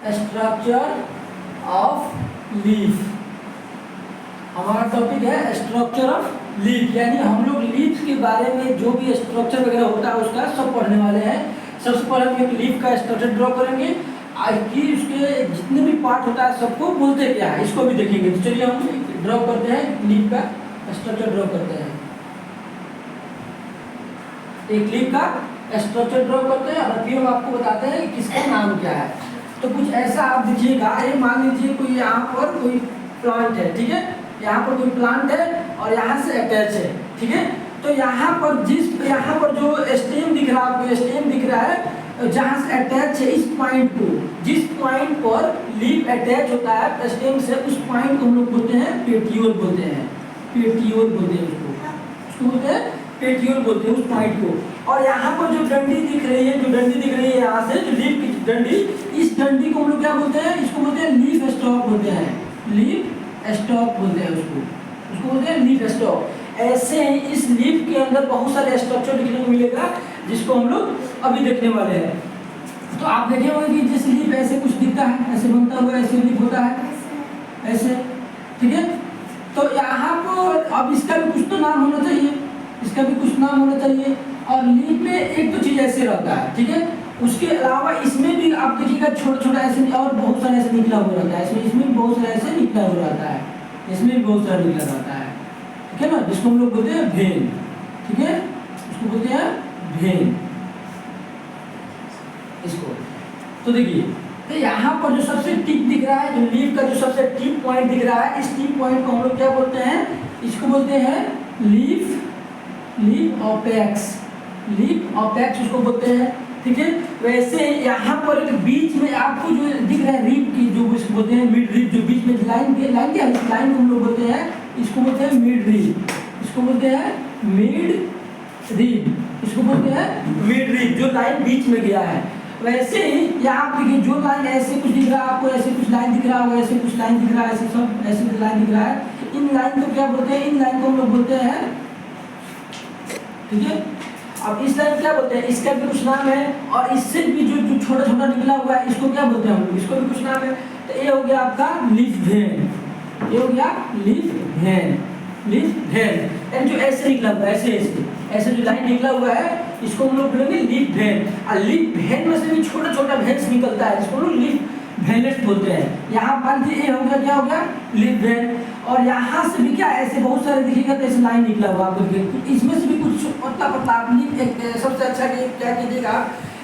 Structure of leaf. हमारा topic है structure of leaf, यानी हम लोग लीफ के बारे में जो भी स्ट्रक्चर वगैरह होता है उसका सब पढ़ने वाले हैं। सबसे पहले हम एक लीफ का स्ट्रक्चर ड्रॉ करेंगे, कि उसके जितने भी पार्ट होता है सबको बोलते क्या है इसको भी देखेंगे। तो चलिए हम ड्रॉ करते हैं, लीफ का स्ट्रक्चर ड्रॉ करते हैं। एक लीफ का स्ट्रक्चर ड्रॉ करते हैं और फिर हम आपको बताते हैं कि किसका नाम क्या है। तो कुछ ऐसा आप देखिएगा, ये मान लीजिए कोई यहाँ पर कोई प्लांट है, ठीक है, यहाँ पर कोई प्लांट है और यहाँ से अटैच है, ठीक है। तो यहाँ पर जो स्टेम दिख रहा है, आपको स्टेम दिख रहा है जहाँ से अटैच है, इस पॉइंट को, जिस पॉइंट पर लीफ अटैच होता है स्टेम से, उस पॉइंट को हम लोग बोलते हैं पेटियोल बोलते हैं। पेटियोल बोलते हैं उसको बोलते हैं पेटियोल बोलते हैं उस पॉइंट को। और यहाँ पर जो डंडी दिख रही है, यहाँ से जो लीफ की डंडी, इस डंडी को हम लोग क्या बोलते हैं, इसको बोलते हैं लीफ स्टॉक बोलते हैं। लीफ स्टॉक बोलते हैं उसको बोलते हैं लीफ स्टॉक। ऐसे ही इस लीफ के अंदर बहुत सारे स्ट्रक्चर देखने को मिलेगा जिसको हम लोग अभी देखने वाले हैं। तो आप देखे होंगे कि जिस लीफ ऐसे कुछ दिखता है, ऐसे बनता हुआ ऐसे लीफ होता है ऐसे, ठीक है। तो यहाँ पर अब इसका भी कुछ तो नाम होना चाहिए, और लीफ में एक तो चीज ऐसे रहता है, ठीक है। उसके अलावा इसमें भी आप देखिएगा छोटा ऐसे और बहुत सारे ऐसे निकला हुआ रहता है, इसमें भी बहुत सारे ऐसे निकला हुआ रहता है, इसमें भी बहुत सारा निकला रहता है, ठीक है ना, जिसको हम लोग बोलते हैं भेन, ठीक है, उसको बोलते हैं भेन इसको। तो देखिए, तो यहाँ पर जो सबसे टिप दिख रहा है, जो लीफ का जो सबसे टिप पॉइंट दिख रहा है, इस टिप पॉइंट को हम लोग क्या बोलते हैं, इसको बोलते हैं लीफ ऑपेक्स उसको बोलते हैं, ठीक है। वैसे यहाँ पर बीच में आपको जो दिख रहा है रीप की, जो इसको बोलते हैं मिड रीप, जो बीच में लाइन को हम लोग बोलते हैं, इसको बोलते हैं मिड रीप, जो लाइन बीच में गया है। वैसे ही यहाँ देखिए, जो लाइन ऐसे कुछ दिख रहा है आपको, ऐसे कुछ लाइन दिख रहा होगा, ऐसे कुछ लाइन दिख रहा है, ऐसे सब ऐसे लाइन दिख रहा है, इन लाइन को क्या बोलते हैं, इन लाइन को हम लोग बोलते हैं, ठीक है। अब इस लाइन क्या बोलते हैं, इसका भी कुछ नाम है, और इससे भी जो छोटा छोटा निकला हुआ है इसको क्या बोलते हैं हम लोग, इसको भी कुछ नाम है। तो ये हो गया आपका लीफ वेन, एंड जो ऐसे निकला हुआ है, ऐसे जो लाइन निकला हुआ है इसको हम लोग बोलेंगे लीफ वेन। और लीफ वेन में से भी छोटा छोटा वेन्स निकलता है, इसको हम लोग लीफ वेनलेट बोलते हैं। यहाँ मान लीजिए ये हो गया, क्या हो गया, लीफ वेन। और यहाँ से भी क्या ऐसे बहुत सारे दिखेगा, तो ऐसे लाइन निकला हुआ आपको, इसमें से भी कुछ पतला आप लीफ सबसे अच्छा क्या कीजिएगा,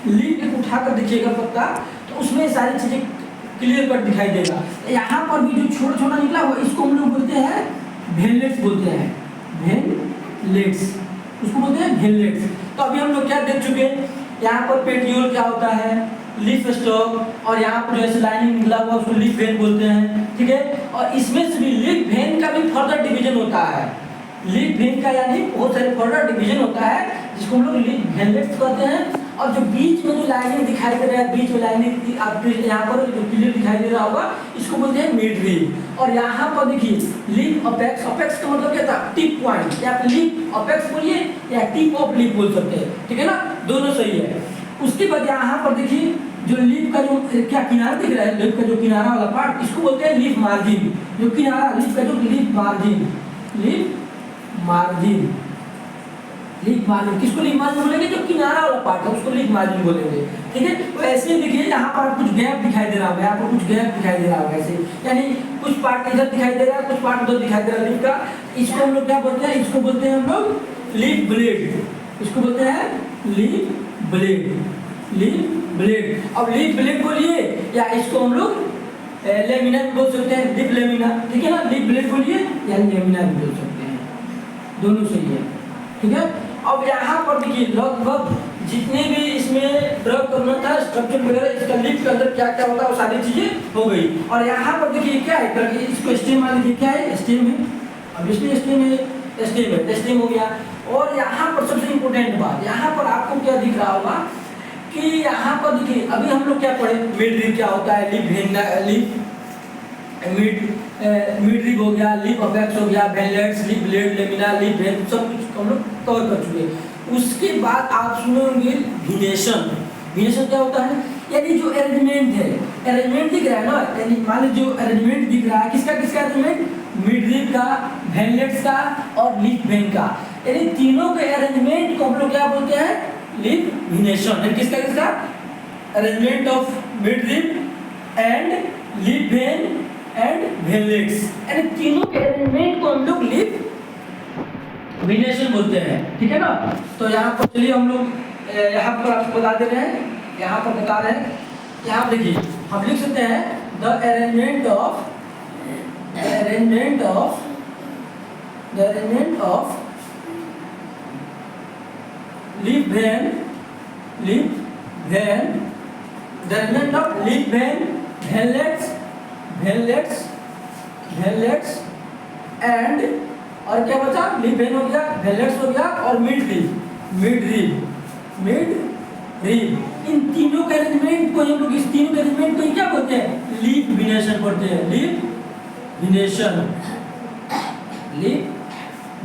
लीफ एक उठाकर देखिएगा पत्ता, तो उसमें सारी चीजें क्लियर कट दिखाई देगा। यहाँ पर भी जो छोटा छोटा निकला हुआ इसको हम लोग बोलते हैं वेनलेट्स बोलते हैं, उसको बोलते हैं वेनलेट्स। तो अभी हम लोग क्या देख चुके हैं, यहाँ पर पेटियोल क्या होता है, लीफ स्टॉक, और यहाँ पर जो ऐसे लाइनिंग निकला हुआ उसको लीफ वेन बोलते हैं, ठीक है। और इसमें से भी लीफ वेन का भी फर्दर डिवीजन होता है, लीफ वेन का यानी बहुत सारे फर्दर डिवीजन होता है, जिसको हम लोग लीफ वेनलेट्स कहते हैं। और जो बीच में जो लाइनिंग दिखाई दे रहा है, बीच में लाइनिंग आपको यहाँ पर जो क्लियर दिखाई दे रहा होगा, इसको बोलते हैं मिड रीप। और यहाँ पर देखिए लीफ अपेक्स का मतलब क्या था, टिप पॉइंट, या लीफ अपेक्स बोलिए या टिप ऑफ लीफ बोल सकते हैं, ठीक है ना, दोनों सही है। उसके बाद यहाँ पर देखिए जो लीफ का जो क्या किनारा दिख रहा है, लीफ का जो किनारा वाला पार्ट, इसको बोलते हैं लीफ मार्जिन। जो किनारा लीफ का जो लीफ मार्जिन किसको लीफ मार्जिन बोलेंगे, जो किनारा वाला पार्ट है उसको लीफ मार्जिन बोलेंगे, ठीक है। तो ऐसे देखिए यहाँ पर कुछ गैप दिखाई दे रहा होगा, आपको कुछ गैप दिखाई दे रहा होगा ऐसे, यानी कुछ पार्ट इधर दिखाई दे रहा है, कुछ पार्ट उधर दिखाई दे रहा है लीफ का। इसको हम लोग क्या बोलते हैं, इसको बोलते हैं हम लोग लीफ ब्लेड, इसको बोलते हैं लीफ ब्लेड। अब लीफ ब्लेड बोलिए या इसको हम लोग लेमिना भी बोल सकते हैं, लीफ लेमिना, ठीक है ना, लीफ ब्लेड बोलिए या लेमिना भी बोल सकते हैं, दोनों सही है, ठीक है। अब यहाँ पर देखिए लगभग जितने भी इसमें ड्रॉ करना था स्ट्रक्चर वगैरह, इसका लीफ के अंदर क्या क्या होता है वो सारी चीजें हो गई। और यहाँ पर देखिए क्या है, इसको स्टेम मान लीजिए, क्या है, स्टेम है, अब इसमें स्टेम हो गया। और यहाँ पर सबसे इम्पोर्टेंट बात, यहाँ पर आपको क्या दिख रहा होगा कि यहाँ पर देखिए अभी हम लोग क्या पढ़े, मिड रीप क्या होता है, मिड रीप हो गया, लीफ अपेक्स हो गया, veinlets, leaf blade, lamina, leaf when, सब कुछ हम लोग कवर कर चुके हैं। उसके बाद आप सुनोगे विनेशन क्या होता है, यानी जो अरेंजमेंट है, अरेंजमेंट दिख रहा है ना, यानी मान लीजिए जो अरेंजमेंट दिख रहा है किसका किसका अरेंजमेंट, मिड का, वेनलेट्स का और लीफ वेन का, यानी तीनों के अरेंजमेंट को हम लोग क्या बोलते हैं, लीफ विनेशन। यानी किसका किसका arrangement of mid and leaf when and veinlets, यानी तीनों के अरेंजमेंट को हम लोग लीफ विनेशन बोलते हैं, ठीक है ना। तो यहाँ पर चलिए हम लोग यहाँ पर आपको बता दे रहे हैं, यहाँ पर बता रहे हैं, यहाँ पर देखिए हम लिख सकते हैं the arrangement of leaf when the arrangement of leaf when veinlets and, और क्या बचा, लीफ वेन हो गया, वेनलेट्स हो गया और मिड रीब, इन तीनों के अरेंजमेंट को हम लोग इस तीनों के अरेंजमेंट को क्या बोलते हैं, लीफ विनेशन बोलते हैं, लीफ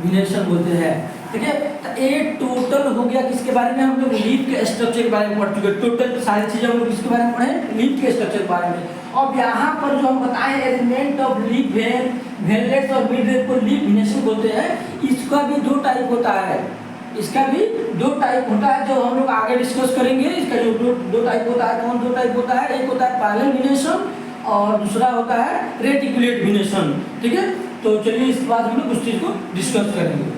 विनेशन बोलते हैं, ठीक है। तो ये टोटल हो गया किसके बारे में, हम लोग लीफ के स्ट्रक्चर के बारे में पढ़ चुके, टोटल सारी चीजें हम लोग किसके बारे में पढ़े, लीफ के स्ट्रक्चर के बारे में। अब यहाँ पर जो हम बताएं arrangement of leaf when, veinlets और मिड रीब को लीफ विनेशन बोलते हैं। इसका भी दो टाइप होता है, इसका भी दो टाइप होता है जो हम लोग आगे डिस्कस करेंगे। इसका जो दो टाइप होता है, कौन दो टाइप होता है, एक होता है पैरेलल विनेशन और दूसरा होता है रेटिकुलेट विनेशन, ठीक है। तो चलिए इसके बाद हम लोग उस चीज को डिस्कस करेंगे।